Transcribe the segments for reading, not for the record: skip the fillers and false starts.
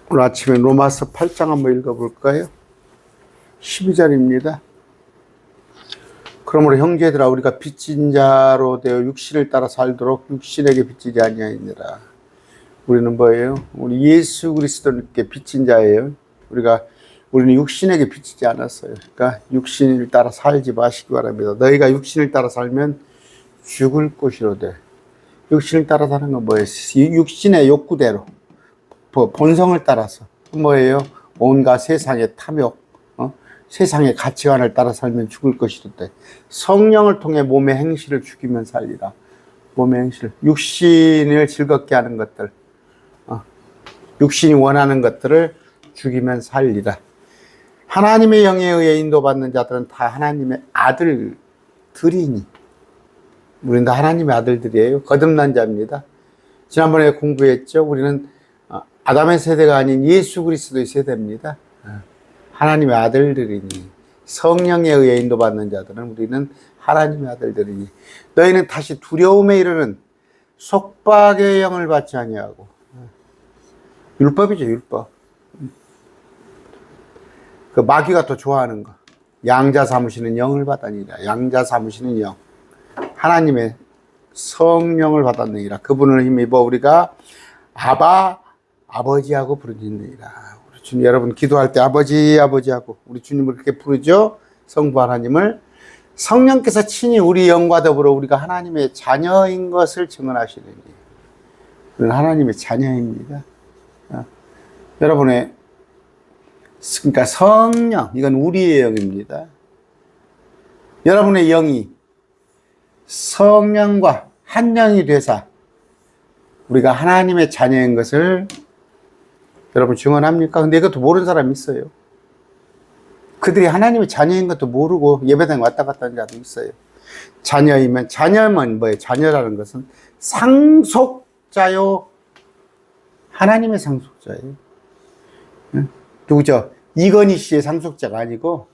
오늘 아침에 로마서 8장 한번 읽어볼까요? 12절입니다. 그러므로 형제들아 우리가 빚진 자로 되어 육신을 따라 살도록 육신에게 빚지지 아니하니라. 우리는 뭐예요? 우리 예수 그리스도께 빚진 자예요. 우리는 육신에게 빚지지 않았어요. 그러니까 육신을 따라 살지 마시기 바랍니다. 너희가 육신을 따라 살면 죽을 것이로되. 육신을 따라 사는 건 뭐예요? 육신의 욕구대로 본성을 따라서 뭐예요? 온갖 세상의 탐욕, 세상의 가치관을 따라 살면 죽을 것이로되 성령을 통해 몸의 행실을 죽이면 살리라. 몸의 행실, 육신을 즐겁게 하는 것들, 육신이 원하는 것들을 죽이면 살리라. 하나님의 영에 의해 인도받는 자들은 다 하나님의 아들들이니, 우리는 다 하나님의 아들들이에요. 거듭난 자입니다. 지난번에 공부했죠. 우리는 아담의 세대가 아닌 예수 그리스도의 세대입니다. 하나님의 아들들이니, 성령에 의해 인도받는 자들은 우리는 하나님의 아들들이니, 너희는 다시 두려움에 이르는 속박의 영을 받지 아니하고. 율법이죠, 율법. 그 마귀가 더 좋아하는 거, 양자 삼으시는 영을 받았느니라. 양자 삼으시는 영, 하나님의 성령을 받았느니라. 그분을 힘입어 우리가 아버지하고 부르짖느니라. 우리 주님, 여러분 기도할 때 아버지하고 우리 주님을 그렇게 부르죠. 성부 하나님을. 성령께서 친히 우리 영과 더불어 우리가 하나님의 자녀인 것을 증언하시느니, 우리는 하나님의 자녀입니다. 여러분의, 그러니까 성령, 이건 우리의 영입니다. 여러분의 영이 성령과 한 영이 되사 우리가 하나님의 자녀인 것을 여러분 증언합니까? 근데 이것도 모르는 사람이 있어요. 그들이 하나님의 자녀인 것도 모르고 예배당에 왔다 갔다 하는 자도 있어요. 자녀면 뭐예요? 자녀라는 것은 상속자요, 하나님의 상속자예요. 누구죠? 이건희 씨의 상속자가 아니고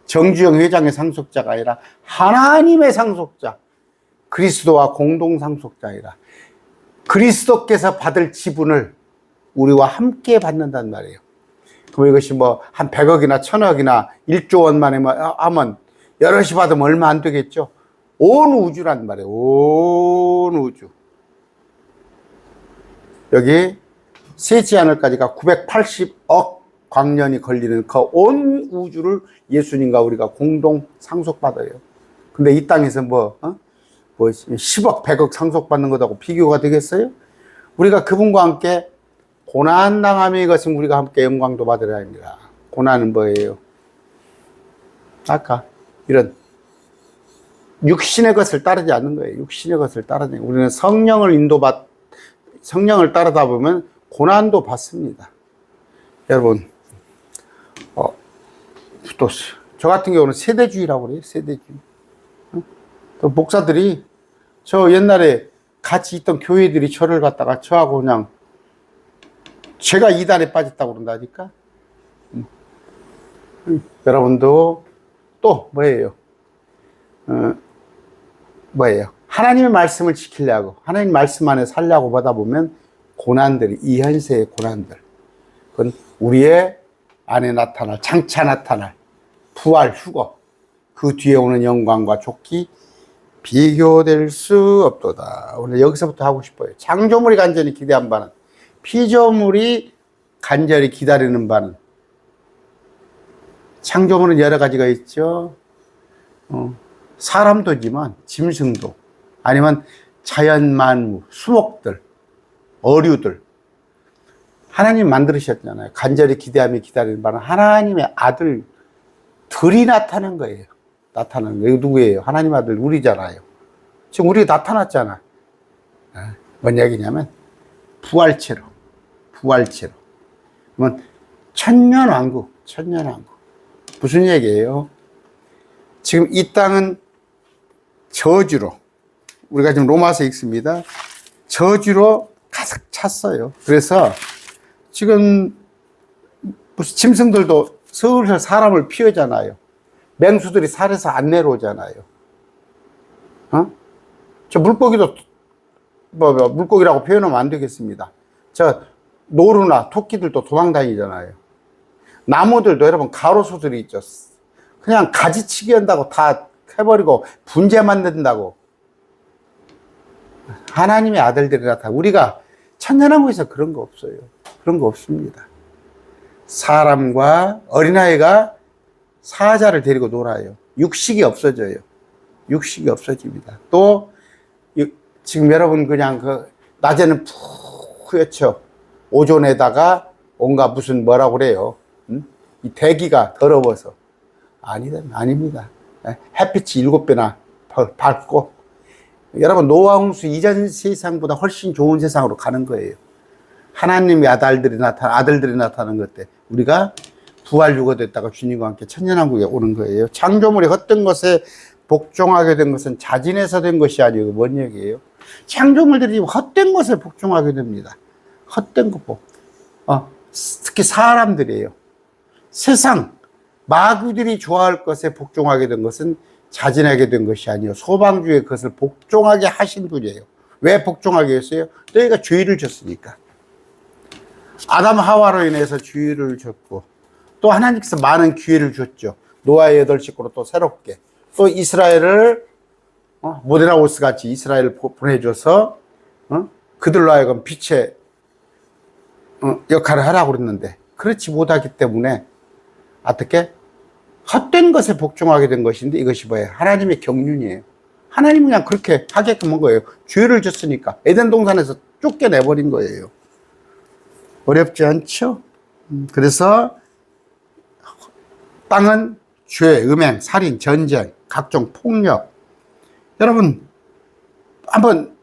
정주영 회장의 상속자가 아니라 하나님의 상속자, 그리스도와 공동 상속자이라. 그리스도께서 받을 지분을 우리와 함께 받는단 말이에요. 그럼 이것이 뭐 한 100억이나 1000억이나 1조 원만에 하면 여럿이 받으면 얼마 안 되겠죠. 온 우주란 말이에요. 온 우주. 여기 세지 않을까지가 980억 광년이 걸리는 그 온 우주를 예수님과 우리가 공동 상속받아요. 근데 이 땅에서 뭐 10억, 100억 상속받는 것하고 비교가 되겠어요? 우리가 그분과 함께 고난당함이 이것은 우리가 함께 영광도 받으려 합니다. 고난은 뭐예요? 아까 이런 육신의 것을 따르지 않는 거예요. 육신의 것을 따르지. 우리는 성령을 따르다 보면 고난도 받습니다. 여러분, 또 저 같은 경우는 세대주의라고 그래요. 세대주의. 또 목사들이, 저 옛날에 같이 있던 교회들이 저를 갖다가 저하고 그냥 제가 이단에 빠졌다고 그런다니까. 여러분도 또 뭐예요? 하나님의 말씀을 지키려고, 하나님 말씀 안에 살려고 보다 보면 고난들이, 이 현세의 고난들, 그건 우리의 안에 나타날, 장차 나타날 부활, 휴거, 그 뒤에 오는 영광과 좋기 비교될 수 없도다. 오늘 여기서부터 하고 싶어요. 창조물이 간절히 기대한 바는, 피조물이 간절히 기다리는 바는, 창조물은 여러 가지가 있죠. 사람도지만 짐승도, 아니면 자연 만물, 수목들, 어류들, 하나님 만들으셨잖아요. 간절히 기대하며 기다리는 바는 하나님의 아들들이 나타난 거예요. 나타나는 거예요. 누구예요? 하나님 아들, 우리잖아요. 지금 우리가 나타났잖아. 뭔 얘기냐면 부활체로. 그러면 천년왕국. 무슨 얘기예요? 지금 이 땅은 저주로, 우리가 지금 로마서 읽습니다. 저주로 가득 찼어요. 그래서 지금 무슨 짐승들도 슬슬 사람을 피하잖아요. 맹수들이 살에서 안 내려오잖아요. 저 물고기도 물고기라고 표현하면 안 되겠습니다. 저 노루나 토끼들도 도망다니잖아요. 나무들도 여러분 가로수들이 있죠. 그냥 가지치기 한다고 다 해버리고 분재 만든다고. 하나님의 아들들이 나타나. 우리가 천년왕국에서 그런 거 없어요. 그런 거 없습니다. 사람과 어린아이가 사자를 데리고 놀아요. 육식이 없어져요. 육식이 없어집니다. 또 지금 여러분 그냥 낮에는 푹 그렇죠. 오존에다가 온갖 무슨 뭐라고 그래요. 이 대기가 더러워서. 아닙니다. 햇빛이 7배나 밝고. 여러분 노아 홍수 이전 세상보다 훨씬 좋은 세상으로 가는 거예요. 하나님의 아들들이 나타나는 것 때 우리가 부활 유거됐다가 주님과 함께 천년왕국에 오는 거예요. 창조물이 헛된 것에 복종하게 된 것은 자진해서 된 것이 아니고 뭔 얘기예요? 창조물들이 헛된 것에 복종하게 됩니다. 헛된 것 특히 사람들이에요. 세상 마귀들이 좋아할 것에 복종하게 된 것은 자진하게 된 것이 아니요 소방주의 그것을 복종하게 하신 분이에요. 왜 복종하게 했어요? 너희가 죄를 졌으니까. 아담 하와로 인해서 죄를 졌고 또 하나님께서 많은 기회를 줬죠. 노아의 8식구로 또 새롭게 또 이스라엘을 모데나오스 같이 이스라엘을 보내줘서 그들로 하여금 빛의 역할을 하라고 그랬는데 그렇지 못하기 때문에 어떻게? 헛된 것에 복종하게 된 것인데 이것이 뭐예요? 하나님의 경륜이에요. 하나님은 그냥 그렇게 하게끔 한 거예요. 죄를 졌으니까 에덴 동산에서 쫓겨내버린 거예요. 어렵지 않죠? 그래서 땅은 죄, 음행, 살인, 전쟁, 각종 폭력. 여러분 한번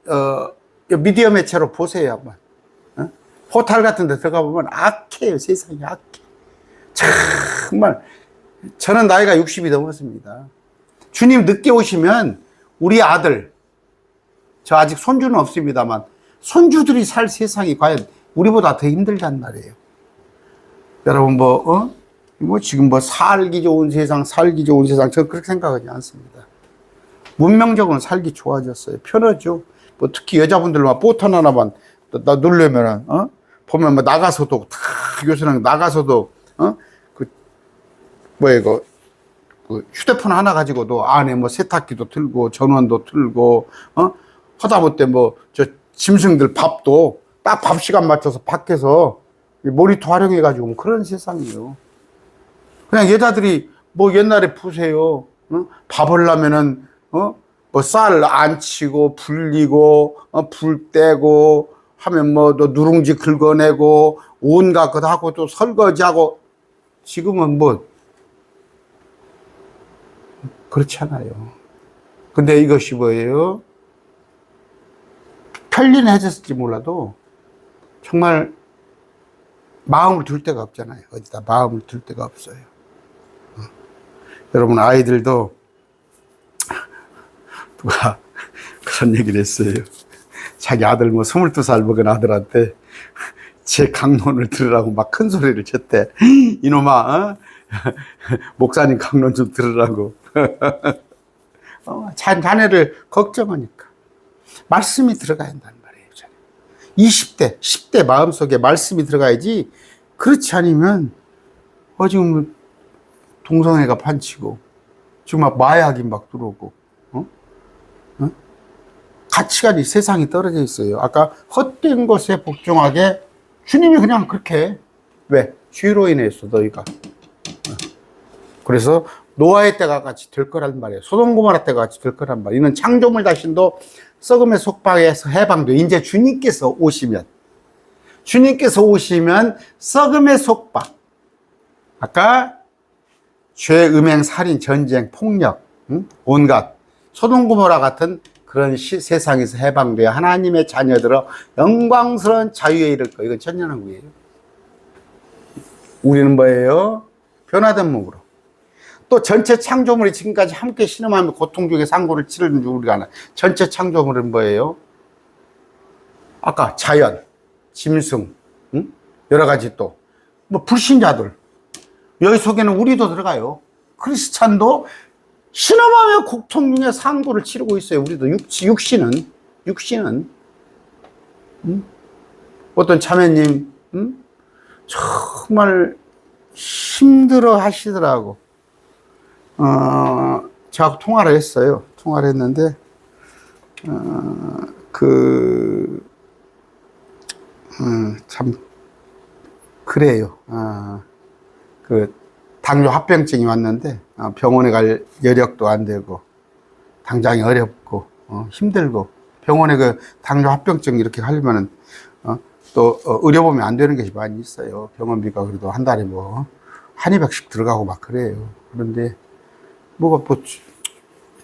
미디어 매체로 보세요. 한번 포탈 같은 데 들어가 보면 악해요. 세상이 악해. 정말 저는 나이가 60이 넘었습니다. 주님 늦게 오시면 우리 아들, 저 아직 손주는 없습니다만 손주들이 살 세상이 과연 우리보다 더 힘들단 말이에요. 여러분 지금 살기 좋은 세상 저는 그렇게 생각하지 않습니다. 문명적으로는 살기 좋아졌어요. 편하죠. 특히 여자분들만 버튼 하나만 누르면은 보면 나가서도 다 요새는 나가서도 휴대폰 하나 가지고도 안에 세탁기도 틀고 전원도 틀고 하다못해 저 짐승들 밥도 딱 밥 시간 맞춰서 밖에서 모니터 활용해 가지고 그런 세상이에요. 그냥 여자들이 옛날에 보세요. 밥 하려면은 쌀 안 치고 불리고 불 떼고 하면 또 누룽지 긁어내고 온갖 것 하고 또 설거지하고. 지금은 그렇지 않아요. 근데 이것이 뭐예요? 편리는 해줬을지 몰라도 정말 마음을 둘 데가 없잖아요. 어디다 마음을 둘 데가 없어요. 여러분 아이들도 누가 그런 얘기를 했어요. 자기 아들 22살 먹은 아들한테 제 강론을 들으라고 막 큰 소리를 쳤대. 이놈아, 목사님 강론 좀 들으라고. 자네를 걱정하니까. 말씀이 들어가야 한다는 말이에요. 20대, 10대 마음속에 말씀이 들어가야지. 그렇지 않으면, 지금 동성애가 판치고, 지금 마약이 막 들어오고, 가치관이 세상이 떨어져 있어요. 아까 헛된 것에 복종하게 주님이 그냥 그렇게. 왜? 죄로 인해서 너희가. 그래서 노아의 때가 같이 될 거란 말이에요. 소돔 고모라 때가 같이 될 거란 말이에요. 이는 창조물 자신도 썩음의 속박에서 해방돼. 이제 주님께서 오시면 썩음의 속박. 아까 죄, 음행, 살인, 전쟁, 폭력, 온갖 소돔 고모라 같은 그런 세상에서 해방되어 하나님의 자녀들어 영광스러운 자유에 이를 거예요. 이건 천년왕국이에요. 우리는 뭐예요? 변화된 몸으로. 또 전체 창조물이 지금까지 함께 신음하며 고통 중에 상고를 치르는 줄 우리가 아나. 전체 창조물은 뭐예요? 아까 자연, 짐승, 여러 가지 또 불신자들. 여기 속에는 우리도 들어가요. 크리스찬도 신음하며 고통 중에 상고를 치르고 있어요. 우리도 육신은 어떤 자매님 정말 힘들어 하시더라고. 저하고 통화를 했어요. 통화를 했는데, 참, 그래요. 당뇨 합병증이 왔는데, 병원에 갈 여력도 안 되고, 당장이 어렵고, 힘들고, 병원에 당뇨 합병증 이렇게 하려면은, 또, 의료보험이 안 되는 것이 많이 있어요. 병원비가 그래도 한 달에 한 200씩 들어가고 막 그래요. 그런데,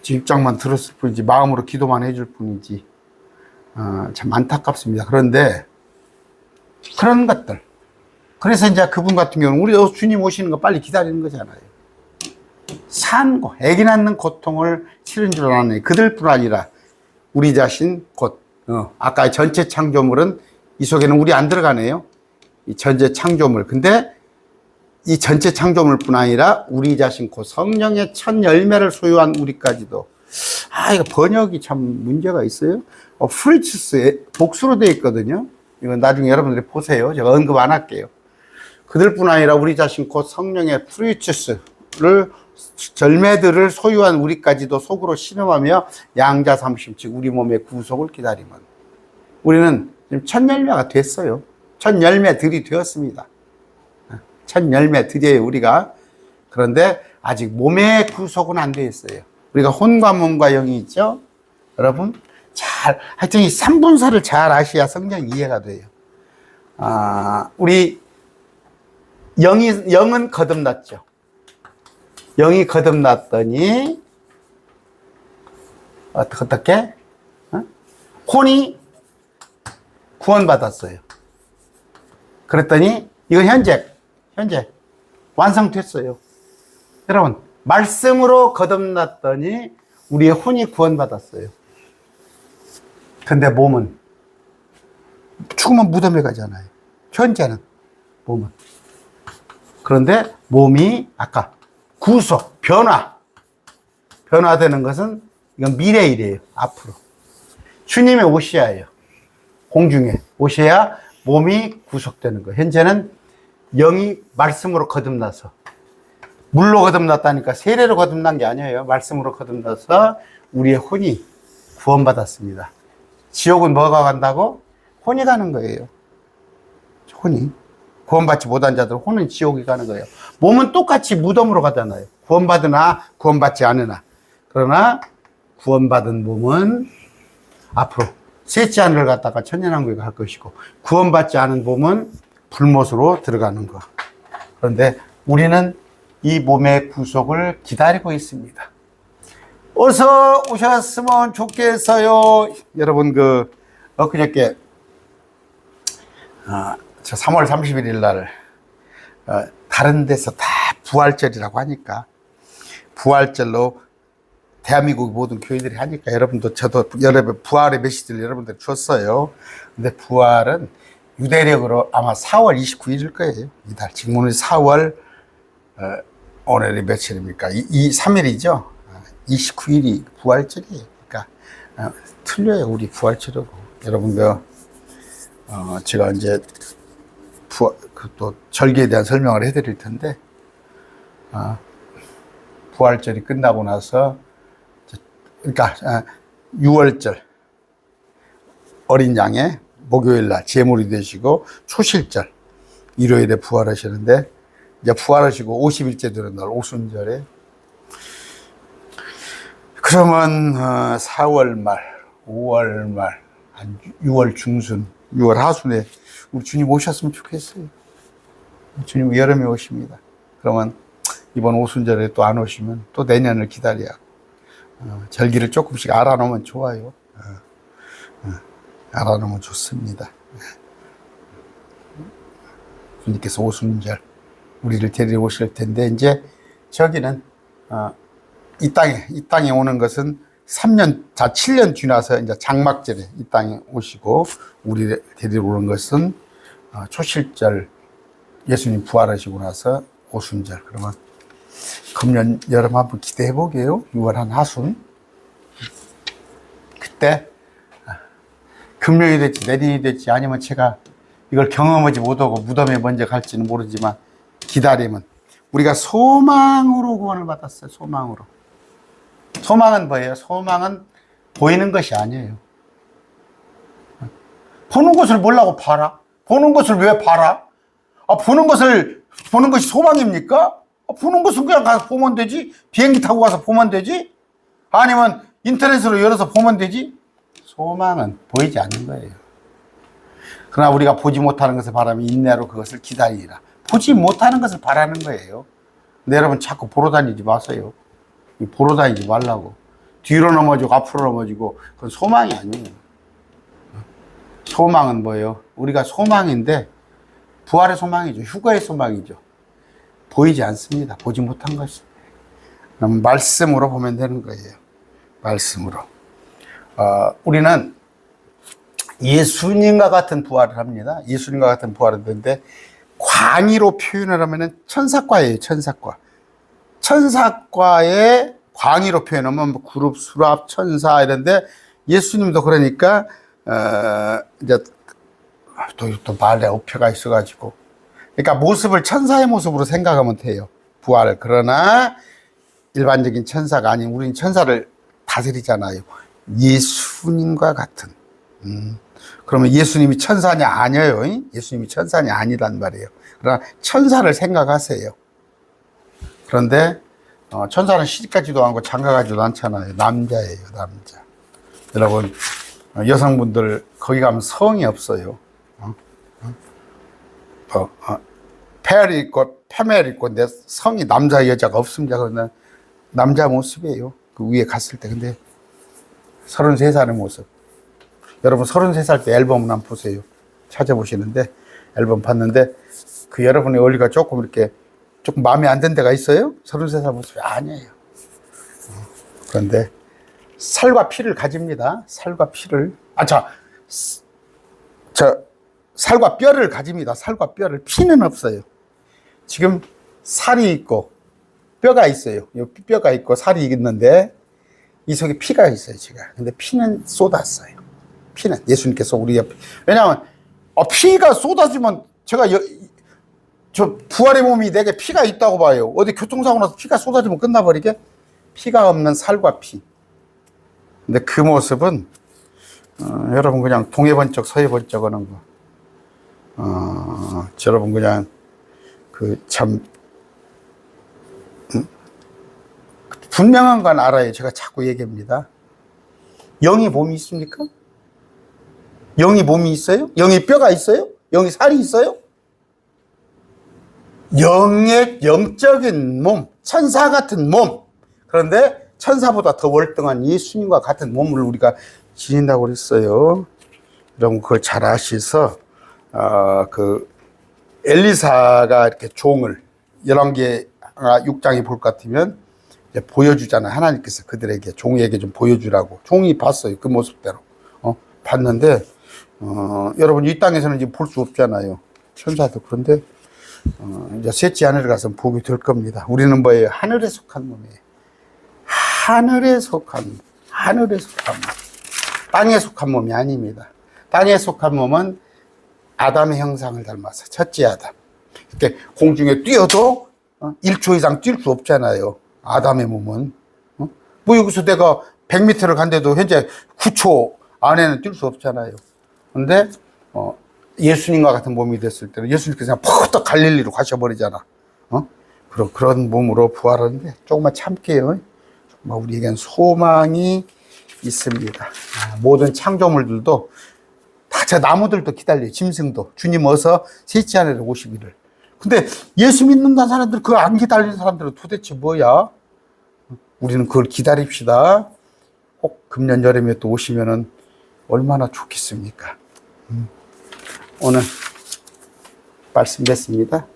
입장만 들었을 뿐이지, 마음으로 기도만 해줄 뿐이지, 참 안타깝습니다. 그런데, 그런 것들. 그래서 이제 그분 같은 경우는 우리 주님 오시는 거 빨리 기다리는 거잖아요. 산고, 애기 낳는 고통을 치른 줄 아는 그들뿐 아니라 우리 자신 곧, 아까 전체 창조물은 이 속에는 우리 안 들어가네요. 이 전체 창조물. 근데 이 전체 창조물뿐 아니라 우리 자신 곧 성령의 첫 열매를 소유한 우리까지도. 이거 번역이 참 문제가 있어요. 프리츠스에 복수로 되어 있거든요. 이건 나중에 여러분들이 보세요. 제가 언급 안 할게요. 그들뿐 아니라 우리 자신 곧 성령의 프리츠스를 열매들을 소유한 우리까지도 속으로 신음하며 양자 삼심 즉 우리 몸의 구속을 기다리면 우리는 지금 첫 열매가 됐어요. 첫 열매들이 되었습니다. 첫 열매들이에요 우리가. 그런데 아직 몸의 구속은 안 돼 있어요. 우리가 혼과 몸과 영이 있죠. 여러분 하여튼 이 3분사를 잘 아셔야 성경 이해가 돼요. 우리 영은 거듭났죠. 영이 거듭났더니 어떻게? 혼이 구원받았어요. 그랬더니 이건 현재 완성됐어요. 여러분 말씀으로 거듭났더니 우리의 혼이 구원받았어요. 근데 몸은 죽으면 무덤에 가잖아요. 현재는 몸은. 그런데 몸이 아까 구속, 변화되는 것은 이건 미래 일이에요. 앞으로. 주님의 오셔야요. 공중에 오셔야 몸이 구속되는 거예요. 현재는 영이 말씀으로 거듭나서 물로 거듭났다니까 세례로 거듭난 게 아니에요. 말씀으로 거듭나서 우리의 혼이 구원받았습니다. 지옥은 뭐가 간다고? 혼이 가는 거예요. 혼이. 구원받지 못한 자들 혼은 지옥이 가는 거예요. 몸은 똑같이 무덤으로 가잖아요. 구원받으나 구원받지 않으나. 그러나 구원받은 몸은 앞으로 셋째 하늘을 갔다가 천년왕국에 갈 것이고 구원받지 않은 몸은 불못으로 들어가는 거. 그런데 우리는 이 몸의 구속을 기다리고 있습니다. 어서 오셨으면 좋겠어요. 여러분 엊그저께 저 3월 31일 날 다른 데서 다 부활절이라고 하니까 부활절로 대한민국 모든 교회들이 하니까 여러분도 저도 여러분 부활의 메시지를 여러분들 줬어요. 근데 부활은 유대력으로 아마 4월 29일일 거예요. 이달 지금 오늘 4월 오늘이 며칠입니까? 3일이죠. 29일이 부활절이에요. 그러니까 틀려요. 우리 부활절하고 여러분들 제가 이제 또 절기에 대한 설명을 해드릴 텐데 부활절이 끝나고 나서 그러니까 6월절 어린 양의 목요일 날 제물이 되시고 초실절 일요일에 부활하시는데 이제 부활하시고 50일째 되는 날 오순절에 그러면 4월 말 5월 말 한 6월 중순 6월 하순에 우리 주님 오셨으면 좋겠어요. 주님 여름에 오십니다. 그러면 이번 오순절에 또 안 오시면 또 내년을 기다려야 절기를 조금씩 알아놓으면 좋아요. 알아놓으면 좋습니다. 주님께서 오순절 우리를 데리러 오실 텐데 이제 저기는 이 땅에 오는 것은 7년 지나서 이제 장막절에 이 땅에 오시고 우리를 데리러 오는 것은 초실절 예수님 부활하시고 나서 오순절. 그러면 금년 여름 한번 기대해 보게요. 6월 한 하순. 그때 금요일이 될지 내일이 될지 아니면 제가 이걸 경험하지 못하고 무덤에 먼저 갈지는 모르지만 기다림은 우리가 소망으로 구원을 받았어요. 소망으로. 소망은 뭐예요? 소망은 보이는 것이 아니에요. 보는 것을 뭐라고 봐라? 보는 것을 왜 봐라? 보는 것이 소망입니까? 보는 것은 그냥 가서 보면 되지? 비행기 타고 가서 보면 되지? 아니면 인터넷으로 열어서 보면 되지? 소망은 보이지 않는 거예요. 그러나 우리가 보지 못하는 것을 바라면 인내로 그것을 기다리라. 보지 못하는 것을 바라는 거예요. 근데 여러분 자꾸 보러 다니지 마세요. 보러 다니지 말라고. 뒤로 넘어지고 앞으로 넘어지고 그건 소망이 아니에요. 소망은 뭐예요? 우리가 소망인데 부활의 소망이죠. 휴거의 소망이죠. 보이지 않습니다. 보지 못한 것이. 그럼 말씀으로 보면 되는 거예요. 말씀으로. 우리는 예수님과 같은 부활을 합니다. 예수님과 같은 부활을 하는데 광의로 표현을 하면은 천사과예요. 천사과. 천사과의 광의로 표현하면 뭐 그룹, 수랍, 천사 이런데 예수님도 그러니까 이제 또 말에 어폐가 있어가지고 그러니까 모습을 천사의 모습으로 생각하면 돼요. 부활을. 그러나 일반적인 천사가 아닌 우리는 천사를 다스리잖아요. 예수님과 같은. 그러면 예수님이 천사냐? 아니에요. 예수님이 천사냐? 아니란 말이에요. 그러나 천사를 생각하세요. 그런데 천사는 시집가지도 않고 장가가지도 않잖아요. 남자예요. 남자. 여러분 여성분들 거기 가면 성이 없어요. 페어리 있고 페멜 있고 내 성이 남자 여자가 없습니다. 그러나 남자 모습이에요. 그 위에 갔을 때. 근데 33살의 모습. 여러분 33살 때 앨범을 한번 보세요. 찾아보시는데 앨범 봤는데 그 여러분의 얼굴가 조금 이렇게 조금 마음에 안 든 데가 있어요? 33살 모습이 아니에요. 그런데 살과 피를 가집니다. 살과 피를. 살과 뼈를 가집니다. 살과 뼈를. 피는 없어요. 지금 살이 있고 뼈가 있어요. 여기 뼈가 있고 살이 있는데 이 속에 피가 있어요. 제가. 근데 피는 쏟았어요. 피는 예수님께서 우리 옆에. 왜냐하면 피가 쏟아지면 제가 저 부활의 몸이 내게 피가 있다고 봐요. 어디 교통사고 나서 피가 쏟아지면 끝나버리게. 피가 없는 살과 피. 근데 그 모습은 여러분 그냥 동해 번쩍 서해 번쩍 하는 거. 여러분 그냥 그 참 분명한 건 알아요. 제가 자꾸 얘기합니다. 영이 몸이 있습니까? 영이 몸이 있어요? 영이 뼈가 있어요? 영이 살이 있어요? 영적인 몸, 천사 같은 몸. 그런데 천사보다 더 월등한 예수님과 같은 몸을 우리가 지닌다고 그랬어요. 여러분 그걸 잘 아셔서 그 엘리사가 이렇게 종을 11개 6장에 볼 것 같으면 보여주잖아요. 하나님께서 그들에게 종에게 좀 보여주라고. 종이 봤어요. 그 모습대로. 봤는데 여러분 이 땅에서는 이제 볼 수 없잖아요. 천사도. 그런데 이제 셋째 하늘에 가서 보게 될 겁니다. 우리는 뭐예요? 하늘에 속한 몸이에요. 하늘에 속한 몸. 하늘에 속한 몸. 땅에 속한 몸이 아닙니다. 땅에 속한 몸은 아담의 형상을 닮아서 첫째 아담. 이렇게 공중에 뛰어도 1초 이상 뛸 수 없잖아요. 아담의 몸은. 뭐 여기서 내가 100m를 간데도 현재 9초 안에는 뛸 수 없잖아요. 근데 예수님과 같은 몸이 됐을 때는 예수님께서 그냥 퍽떡 갈릴리로 가셔버리잖아. 그런 몸으로 부활하는데 조금만 참게요. 정말 우리에겐 소망이 있습니다. 모든 창조물들도 다 저 나무들도 기다려요. 짐승도. 주님 어서 셋째 하늘에 오시기를. 근데 예수 믿는다는 사람들, 그거 안 기다리는 사람들은 도대체 뭐야? 우리는 그걸 기다립시다. 혹 금년 여름에 또 오시면은 얼마나 좋겠습니까? 오늘 말씀 됐습니다.